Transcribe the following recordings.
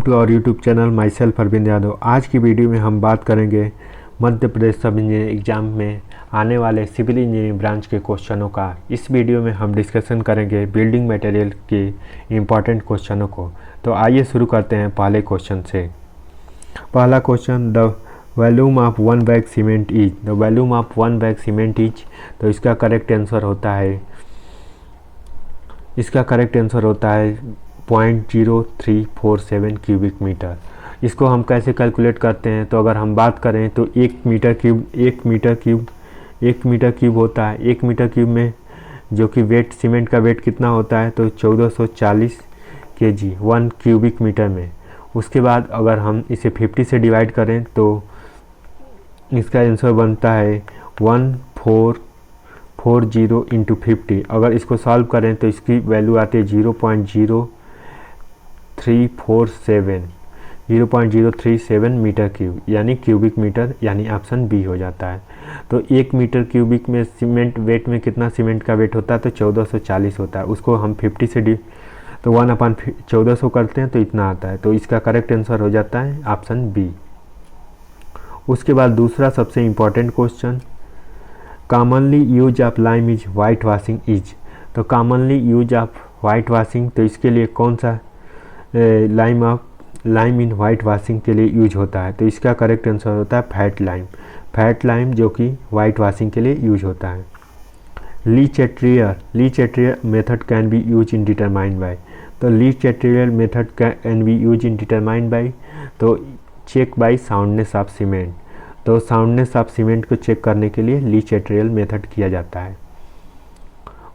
To our YouTube channel myself Arvind Yadav. आज की video में हम बात करेंगे मध्य प्रदेश सब इंजीनियरिंग एग्जाम में आने वाले सिविल इंजीनियरिंग ब्रांच के क्वेश्चनों का। इस वीडियो में हम डिस्कशन करेंगे बिल्डिंग मटेरियल के इम्पॉर्टेंट क्वेश्चनों को। तो आइए शुरू करते हैं पहले क्वेश्चन से। पहला question, the volume of one bag cement is. The volume of one bag cement is, तो इसका करेक्ट आंसर होता है 0.0347 क्यूबिक मीटर। इसको हम कैसे कैलकुलेट करते हैं, तो अगर हम बात करें तो 1 मीटर क्यूब होता है। 1 मीटर क्यूब में जो कि वेट, सीमेंट का वेट कितना होता है, तो 1440 kg 1 क्यूबिक मीटर में। उसके बाद अगर हम इसे 50 से डिवाइड करें तो इसका आंसर बनता है 1440 इंटू 50। अगर इसको सॉल्व करें तो इसकी वैल्यू आती है 0.0337 मीटर क्यूब, यानी क्यूबिक मीटर, यानी ऑप्शन बी हो जाता है। तो 1 मीटर क्यूबिक में सीमेंट वेट में कितना सीमेंट का वेट होता है, तो 1440 होता है। उसको हम 50 से 1/1400 करते हैं तो इतना आता है। तो इसका करेक्ट आंसर हो जाता है ऑप्शन बी। उसके बाद दूसरा सबसे important question, commonly use of lime is white washing is. तो commonly use of white washing, तो इसके लिए कौन सा लाइम इन वाइट वाशिंग के लिए यूज होता है, तो इसका करेक्ट आंसर होता है फैट लाइम जो कि वाइट वाशिंग के लिए यूज होता है। Le Chatelier method can be use in determine by. तो Le Chatelier method can be use in determine by, तो check by soundness of cement. तो साउंडनेस ऑफ सीमेंट को चेक करने के लिए ली चैट्रियल मेथड किया जाता है।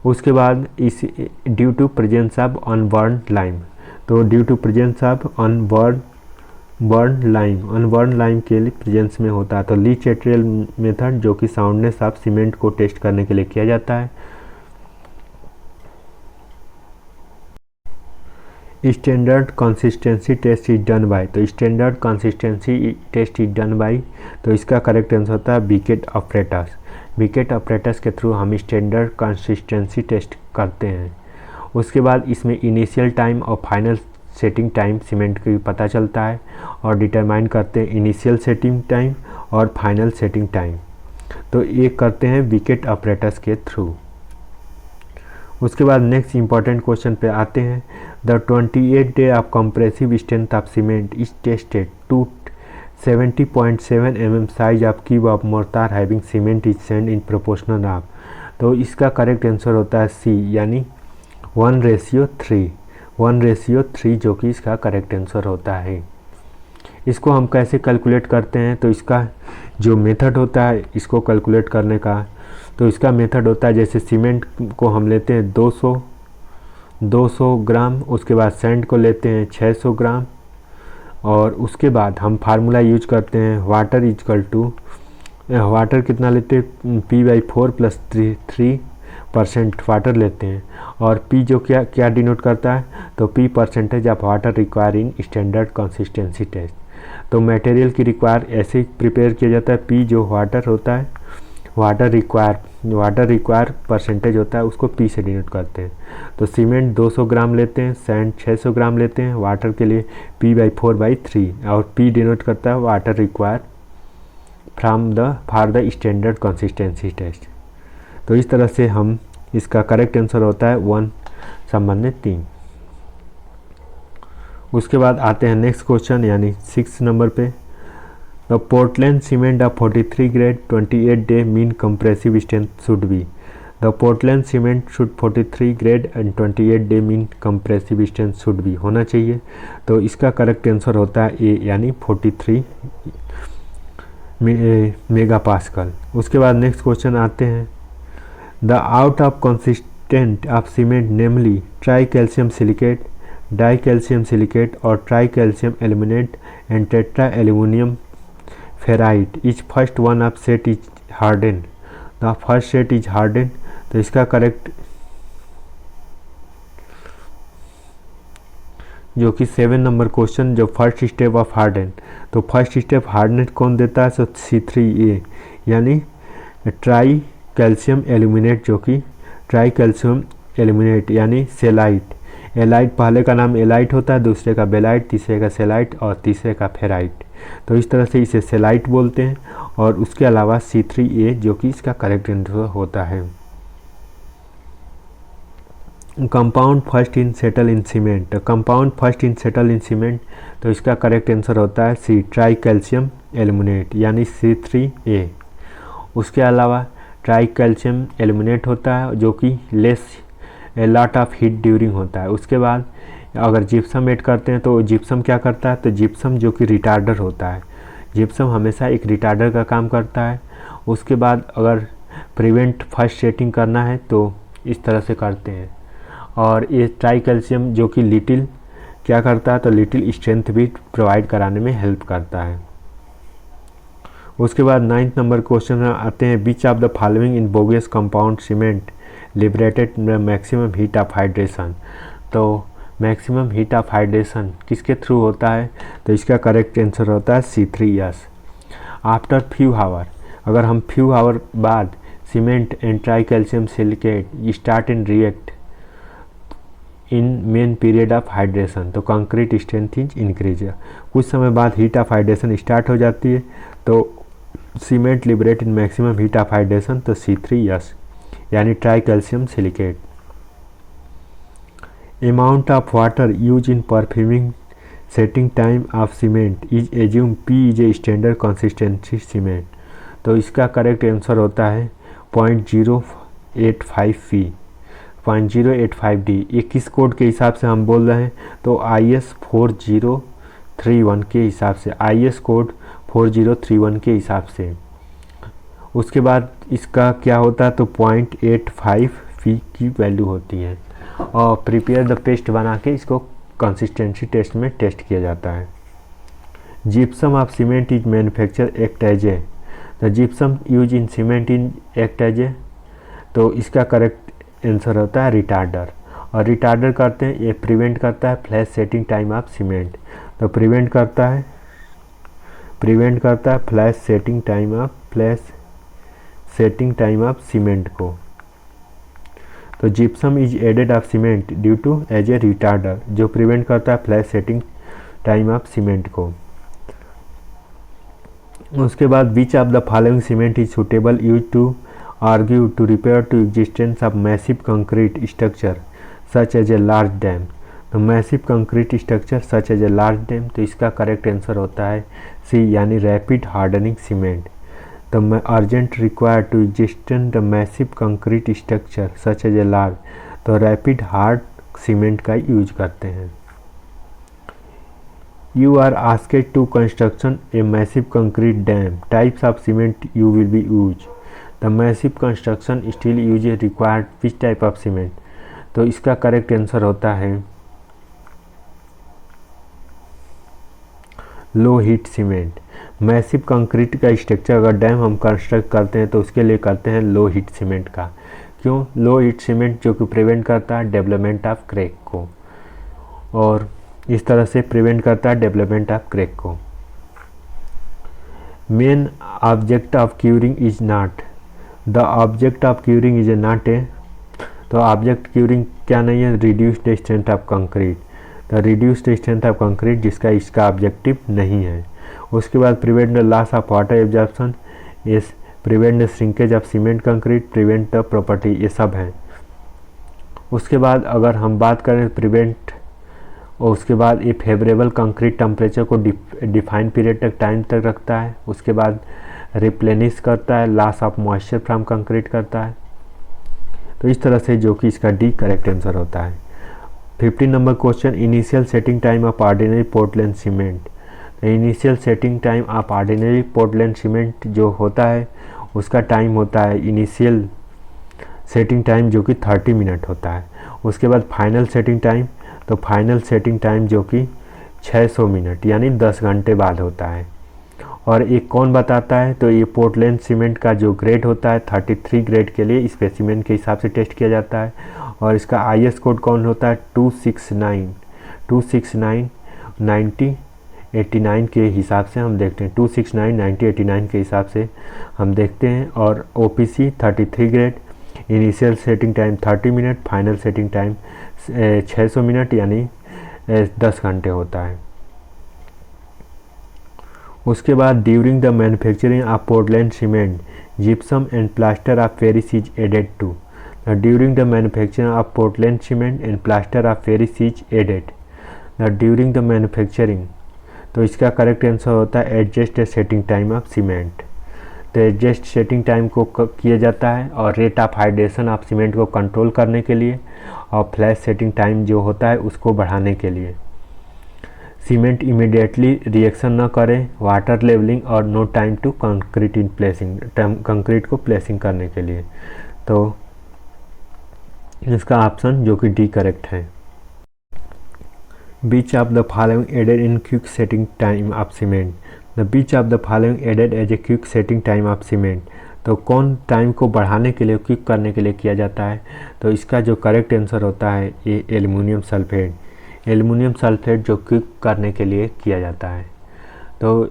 उसके बाद इस due to presence of unburnt lime, तो due to presence of unburnt lime के लिए प्रेजेंस में होता है। तो ली चैट्रियल मेथड जो कि साउंडनेस ऑफ सीमेंट को टेस्ट करने के लिए किया जाता है। Standard consistency test is done by, तो standard consistency test is done by, तो इसका करेक्ट आंसर होता है बिकेट ऑपरेटस के थ्रू हम स्टैंडर्ड कंसिस्टेंसी टेस्ट करते हैं। उसके बाद इसमें इनिशियल टाइम और फाइनल सेटिंग टाइम सीमेंट की पता चलता है और डिटरमाइन करते हैं इनिशियल सेटिंग टाइम और फाइनल सेटिंग टाइम। तो ये करते हैं बिकेट ऑपरेटस के थ्रू। उसके बाद नेक्स्ट इंपॉर्टेंट क्वेश्चन पे आते हैं। The 28 day of compressive strength of cement is tested to 70.7 mm size of cube of mortar having cement is sand in proportional of. तो इसका करेक्ट आंसर होता है सी, यानी 1:3 जो कि इसका करेक्ट आंसर होता है। इसको हम कैसे कैलकुलेट करते हैं, तो इसका जो मेथड होता है इसको कैलकुलेट करने का, तो इसका मेथड होता है जैसे सीमेंट को हम लेते हैं 200 ग्राम, उसके बाद सैंड को लेते हैं 600 ग्राम, और उसके बाद हम फार्मूला यूज करते हैं वाटर कितना लेते हैं, P/4 + 3% वाटर लेते हैं। और P जो क्या डिनोट करता है, तो P percentage of water require in standard consistency test. तो मटेरियल की रिक्वायर ऐसे ही प्रिपेयर किया जाता है। P जो वाटर होता है, वाटर रिक्वायर परसेंटेज होता है, उसको P से डिनोट करते हैं। तो सीमेंट 200 ग्राम लेते हैं, सैंड 600 ग्राम लेते हैं, वाटर के लिए P/4/3, और P डिनोट करता है water require for the standard consistency test. तो इस तरह से हम इसका करेक्ट आंसर होता है 1/3। उसके बाद आते हैं नेक्स्ट क्वेश्चन, यानी 6 नंबर पे। The Portland cement of 43 grade 28 day mean compressive strength should be. The Portland cement should 43 grade and 28 day mean compressive strength should be होना चाहिए। तो इसका करेक्ट आंसर होता है ए, यानी 43 मेगापास्कल। उसके बाद नेक्स्ट क्वेश्चन आते हैं। The out of consistent of cement namely tri calcium silicate, di calcium silicate और tri calcium aluminate and tetra aluminium ferrite is first one of set is harden. The first set is harden, तो इसका correct जो कि 7 number question, जो first step of harden, तो first step hardness कौन देता है, तो C3A, यानी ट्राई कैल्शियम एल्यूमिनेट, जो कि ट्राई कैल्शियम एल्यूमिनेट यानी सेलाइट एलाइट पहले का नाम एलाइट होता है, दूसरे का बेलाइट, तीसरे का सेलाइट और तीसरे का फेराइट। तो इस तरह से इसे सेलाइट बोलते हैं। और उसके अलावा C3A जो कि इसका करेक्ट आंसर होता है। Compound first in settle in cement, compound first in settle in cement, तो इसका करेक्ट आंसर होता है C ट्राई कैल्शियम एल्यूमिनेट यानी C3A। उसके अलावा ट्राई कैल्शियम एल्यूमिनेट होता है जो कि less a lot of heat during होता है। उसके बाद अगर जिप्सम ऐड करते हैं तो जिप्सम क्या करता है, तो जिप्सम जो कि रिटार्डर होता है, जिप्सम हमेशा एक रिटार्डर का काम करता है। उसके बाद अगर प्रिवेंट फर्स्ट सेटिंग करना है तो इस तरह से करते हैं। और ये ट्राई कैल्शियम जो कि लिटिल क्या करता है, तो लिटिल स्ट्रेंथ भी प्रोवाइड कराने में हेल्प करता है। उसके बाद 9th नंबर क्वेश्चन में आते हैं, which of the following in Bogue's compound cement liberated maximum heat of hydration. तो मैक्सिमम हीट ऑफ हाइड्रेशन किसके थ्रू होता है, तो इसका करेक्ट आंसर होता है C3S। आफ्टर फ्यू आवर, अगर हम फ्यू आवर बाद cement and try calcium silicate start in react in main period of hydration, तो कंक्रीट स्ट्रेंथ इज इंक्रीज। कुछ समय बाद हीट ऑफ हाइड्रेशन स्टार्ट हो जाती है तो cement liberate in maximum heat of hydration, तो C3S यानी tri calcium silicate. Amount of water use in performing setting time of cement is assume P is a standard consistency cement, तो इसका correct answer होता है 0.085 0.085D। ये किस code के हिसाब से हम बोल रहे हैं, तो IS 4031 के हिसाब से, IS कोड 4031 के हिसाब से। उसके बाद इसका क्या होता है, तो 0.85 की वैल्यू होती है। और प्रिपेयर द पेस्ट बना के इसको कंसिस्टेंसी टेस्ट में टेस्ट किया जाता है। Gypsum of cement is manufacture act as a, the gypsum use in cement in act as a, तो इसका करेक्ट आंसर होता है रिटार्डर। और रिटार्डर करते हैं, ये प्रिवेंट करता है flash setting time of cement, तो प्रिवेंट करता है flash setting time of cement को। तो gypsum is added of cement due to as a retarder, जो प्रिवेंट करता है flash setting time of cement को। उसके बाद which of the following cement is suitable use to argue to repair to existence of massive concrete structure such as a large dam, तो massive concrete structure such as a large dam, तो इसका correct answer होता है C यानी rapid hardening cement. तो urgent require to existence the massive concrete structure such as a large, तो rapid hard cement का use करते हैं। You are asked to construction a massive concrete dam. Types of cement you will be used. The massive construction still use required which type of cement? तो इसका correct answer होता है low heat cement. Massive concrete का structure अगर dam हम construct करते हैं तो उसके लिए करते हैं लो हीट सीमेंट का। क्यों लो हीट सीमेंट, जो कि प्रिवेंट करता है डेवलपमेंट ऑफ क्रैक को, और इस तरह से प्रिवेंट करता है डेवलपमेंट ऑफ क्रैक को। Main object of curing is not, the object of curing is a not a, तो ऑब्जेक्ट क्यूरिंग क्या नहीं है, reduced strength of concrete, the reduced strength of concrete जिसका इसका ऑब्जेक्टिव नहीं है। उसके बाद prevent the loss of water absorption, इस prevent the shrinkage of cement concrete, prevent the property, ये सब हैं। उसके बाद अगर हम बात करें प्रिवेंट, और उसके बाद ये फेवरेबल कंक्रीट टेम्परेचर को डिफाइंड पीरियड तक टाइम तक रखता है। उसके बाद रिप्लेनिश करता है, loss of moisture from concrete करता है। तो इस तरह से जो कि इसका डी करेक्ट आंसर होता है। 15 number question, initial setting time of ordinary Portland cement. Initial setting time of ordinary Portland cement जो होता है उसका टाइम होता है इनिशियल सेटिंग टाइम जो कि 30 मिनट होता है। उसके बाद फाइनल सेटिंग टाइम, तो फाइनल सेटिंग टाइम जो कि 600 मिनट यानी 10 घंटे बाद होता है। और एक कौन बताता है, तो ये पोर्टलैंड सीमेंट का जो ग्रेड होता है 33 ग्रेड के लिए स्पेसिमेन के हिसाब से टेस्ट किया जाता है। और इसका IS कोड कौन होता है 269 90 89 के हिसाब से हम देखते हैं, 269 90 89 के हिसाब से हम देखते हैं। और OPC 33 grade, initial setting time 30 minute, final setting time 600 minute यानी 10 घंटे होता है। उसके बाद during the manufacturing of Portland cement gypsum and plaster of Paris is added to. During the manufacturing of Portland cement and plaster of Paris is added. During the manufacturing, तो इसका correct answer होता है adjust setting time of cement. तो adjust setting time को किया जाता है और rate of hydration of cement को कंट्रोल करने के लिए और फ्लैश सेटिंग टाइम जो होता है उसको बढ़ाने के लिए। सीमेंट इमीडिएटली रिएक्शन न करे, वाटर लेवलिंग और no time to concrete in placing, concrete को प्लेसिंग करने के लिए। तो इसका ऑप्शन जो कि डी करेक्ट है। Which of the following added in quick setting time of cement. The which of the following added as a quick setting time of cement. तो कौन टाइम को बढ़ाने के लिए, क्विक करने के लिए किया जाता है? तो इसका जो करेक्ट आंसर होता है ये एल्युमिनियम सल्फेट। एल्युमिनियम सल्फेट जो क्विक करने के लिए किया जाता है। तो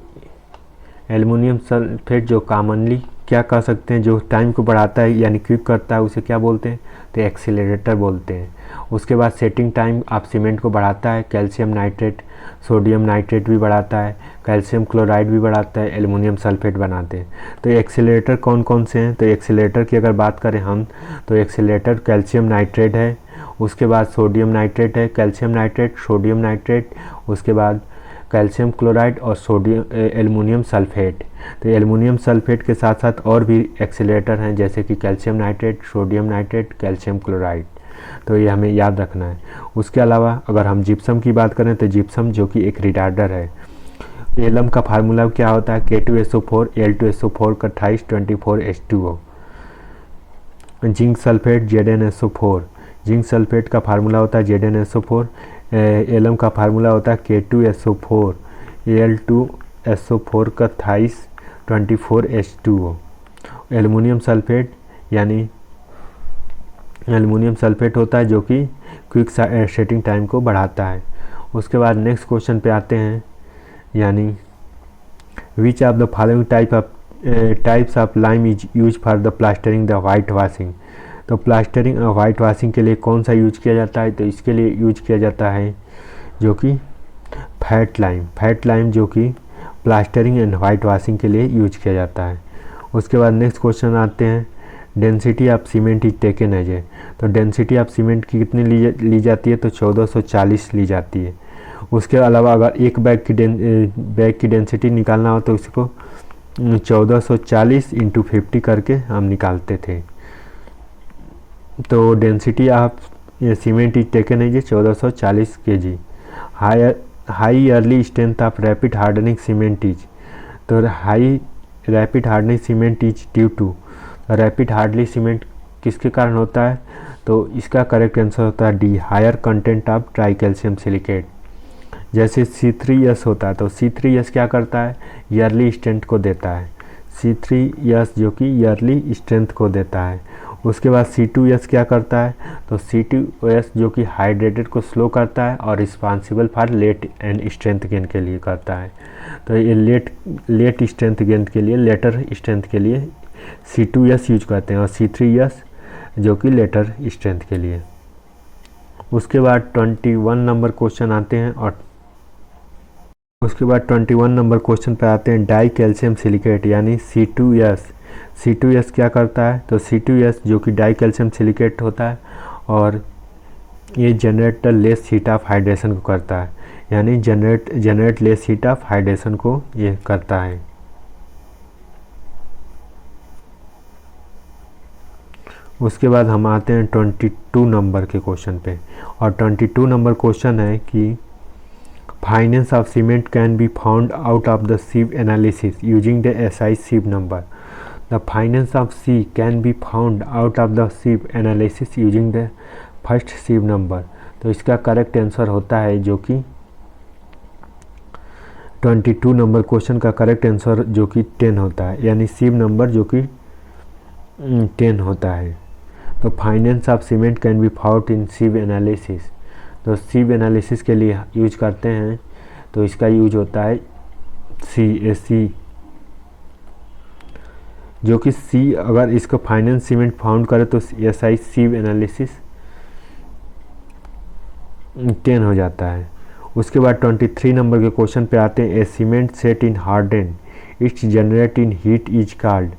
एल्युमिनियम सल्फेट जो कॉमनली क्या कह सकते हैं, जो टाइम को बढ़ाता है यानी क्विक करता है, उसे क्या बोलते हैं? तो एक्सीलरेटर बोलते हैं। उसके बाद सेटिंग टाइम ऑफ सीमेंट को बढ़ाता है कैल्शियम नाइट्रेट, सोडियम नाइट्रेट भी बढ़ाता है, कैल्शियम क्लोराइड भी बढ़ाता है, एल्युमिनियम सल्फेट बनाते हैं। तो एक्सीलरेटर कौन कौन से हैं? तो एक्सीलरेटर की अगर बात करें हम, तो एक्सीलरेटर कैल्शियम नाइट्रेट है, उसके बाद सोडियम नाइट्रेट है, कैल्शियम नाइट्रेट, सोडियम नाइट्रेट, उसके बाद कैल्शियम क्लोराइड और सोडियम एल्युमिनियम सल्फेट। तो एल्युमिनियम सल्फेट के साथ साथ और भी एक्सीलरेटर हैं जैसे कि calcium nitrate, sodium nitrate, calcium chloride. तो ये हमें याद रखना है। उसके अलावा अगर हम जिप्सम की बात करें तो जिप्सम जो कि एक रिटार्डर है। एलम का फार्मूला क्या होता है? K2SO4 L2SO4 का 28 24 H2O। Zinc sulphate ZnSO4, zinc sulphate का फार्मूला होता है ZnSO4। एलम का फार्मूला होता है K2SO4 L2SO4 का 28 24 H2O। एल्युमिनियम सल्फेट यानी एल्युमिनियम सल्फेट होता है जो कि क्विक सेटिंग टाइम को बढ़ाता है। उसके बाद नेक्स्ट क्वेश्चन पे आते हैं, यानी विच of the following types of lime is use for the plastering the white washing. तो प्लास्टरिंग और वाइट वॉशिंग के लिए कौन सा यूज किया जाता है? तो इसके लिए यूज किया जाता है जो कि फैट लाइम। फैट लाइम जो कि प्लास्टरिंग एंड वाइट वॉशिंग के लिए यूज किया जाता है। उसके बाद नेक्स्ट क्वेश्चन आते हैं, density of cement is taken as a. तो डेंसिटी ऑफ सीमेंट की कितनी ली जाती है? तो 1440 ली जाती है। उसके अलावा अगर एक बैग की डेंसिटी निकालना हो तो उसको 1440 × 50 करके हम निकालते थे। तो density of cement is taken as 1440 kg। High early strength of rapid hardening cement is. तो high rapid hardening cement is due to, rapid hardly cement किसके कारण होता है? तो इसका करेक्ट आंसर होता है D, higher content of tri calcium silicate. जैसे C3S होता है, तो C3S क्या करता है? ईयरली स्ट्रेंथ को देता है। C3S जो कि ईयरली स्ट्रेंथ को देता है। उसके बाद C2S क्या करता है? तो C2S जो कि हाइड्रेटेड को स्लो करता है और responsible for late and strength gain के लिए करता है। तो ये लेट स्ट्रेंथ गेन के लिए, लेटर स्ट्रेंथ के लिए C2S यूज करते हैं और C3S जो कि लेटर स्ट्रेंथ के लिए। उसके बाद 21 नंबर क्वेश्चन आते हैं और उसके बाद 21 नंबर क्वेश्चन पे आते हैं, डाई कैल्शियम सिलिकेट यानी C2S। C2S क्या करता है? तो C2S जो कि डाई कैल्शियम सिलिकेट होता है और ये generate less heat of hydration को करता है, यानी generate less heat of hydration को ये करता है। उसके बाद हम आते हैं 22 नंबर के क्वेश्चन पे और 22 नंबर क्वेश्चन है कि finance of cement can be found out of the sieve analysis using the SI sieve number. The fineness of C can be found out of the sieve analysis using the first sieve number. तो इसका correct answer होता है जो कि 22 number question का correct answer जो कि 10 होता है, यानी sieve नंबर जो कि 10 होता है। तो finance of cement can be found in sieve analysis, तो sieve एनालिसिस के लिए यूज करते हैं, तो इसका यूज होता है C जो कि C अगर इसको फाइनेंस सीमेंट फाउंड करे तो SI sieve एनालिसिस 10 हो जाता है। उसके बाद 23 नंबर के क्वेश्चन पे आते हैं। A cement set in harden its generate in heat is called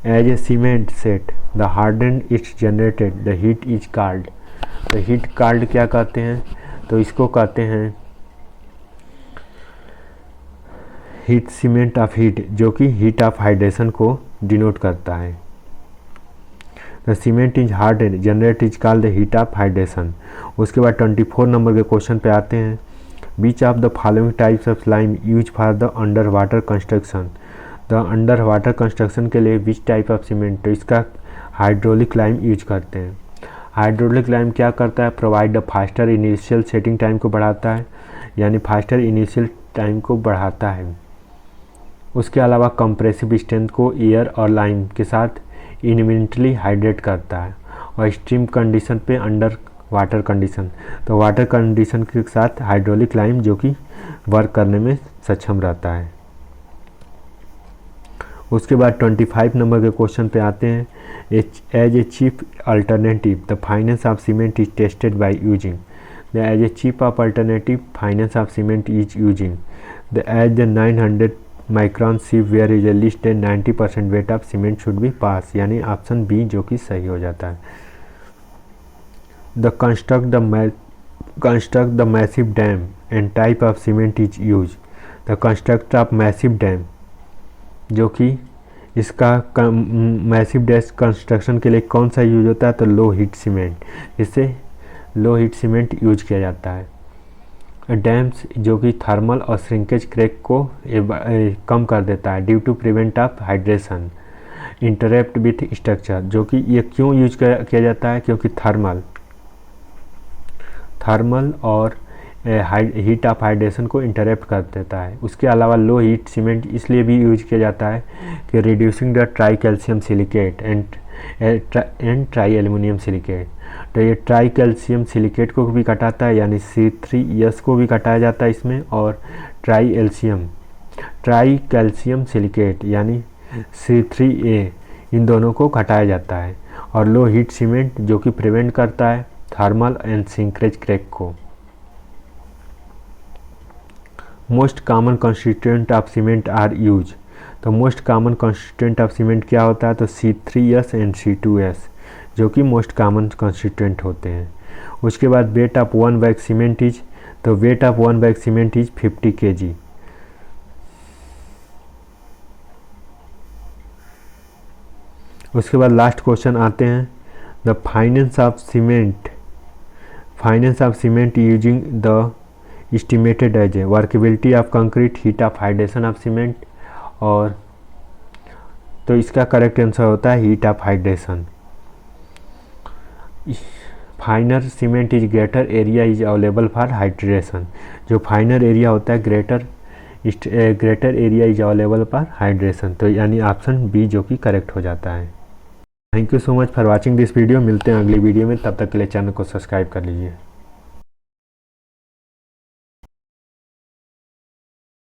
as a cement set the harden its generated the heat is called. तो हीट कॉल्ड क्या कहते हैं, तो इसको कहते हैं हीट सीमेंट ऑफ हीट, जो कि हीट ऑफ हाइड्रेशन को डिनोट करता है। The cement is harden generate is called the heat of hydration. उसके बाद 24 नंबर के क्वेश्चन पे आते हैं। Which of the following types of lime use for the under water construction. The under water construction के लिए विच टाइप ऑफ सीमेंट, तो इसका हाइड्रोलिक लाइम यूज करते हैं। हाइड्रोलिक लाइम क्या करता है, provide the faster initial setting time को बढ़ाता है, यानी फास्टर इनिशियल टाइम को बढ़ाता है। उसके अलावा कंप्रेसिव स्ट्रेंथ को एयर और लाइम के साथ इनमिनेटली हाइड्रेट करता है। और एक्सट्रीम कंडीशन पे अंडर वाटर कंडीशन, तो वाटर कंडीशन के साथ हाइड्रोलिक लाइम जो कि वर्क करने में सक्षम रहता है। उसके बाद 25 नंबर के क्वेश्चन पे आते हैं। As a cheap alternative the fineness of cement is tested by using the as a cheap of alternative fineness of cement is using the as the 900 micron sieve where is a least and 90% weight of cement should be pass, यानी option B जो कि सही हो जाता है। The construct the massive dam and type of cement is use the construct of massive dam, जो कि इसका मैसिव डैश कंस्ट्रक्शन के लिए कौन सा यूज होता है, तो लो हीट सीमेंट, जिससे लो हीट सीमेंट यूज किया जाता है। डैम्स जो कि थर्मल और श्रिंकेज क्रैक को कम कर देता है due to prevent of hydration interrupt with structure, जो कि ये क्यों यूज किया जाता है, क्योंकि थर्मल और हीट ऑफ हाइड्रेशन को इंटरप्ट कर देता है। उसके अलावा लो हीट सीमेंट इसलिए भी यूज किया जाता है कि reducing the try calcium silicate and try aluminium silicate, तो ये ट्राई कैल्शियम सिलिकेट को भी घटाता है, यानी C3S को भी घटाया जाता है इसमें, और ट्राई कैल्शियम सिलिकेट यानी C3A इन दोनों को घटाया जाता है। और लो हीट सीमेंट जो कि प्रिवेंट करता है थर्मल एंड श्रिंकेज क्रैक को। Most common constituent of cement are use, तो most common constituent of cement क्या होता है, तो C3S एंड C2S जो कि मोस्ट कॉमन कंस्टिट्यूएंट होते हैं। उसके बाद weight of one bag cement is, तो weight of one bag cement is 50 kg। उसके बाद लास्ट क्वेश्चन आते हैं। The fineness of cement using the estimated as a workability of concrete heat of hydration of cement, और तो इसका correct answer होता है heat of hydration. Finer cement is greater area is available for hydration, जो finer area होता है greater area is available for hydration, तो यानी ऑप्शन बी जो कि करेक्ट हो जाता है। Thank you so much for watching this video. मिलते हैं अगली वीडियो में, तब तक के लिए चैनल को सब्सक्राइब कर लीजिए।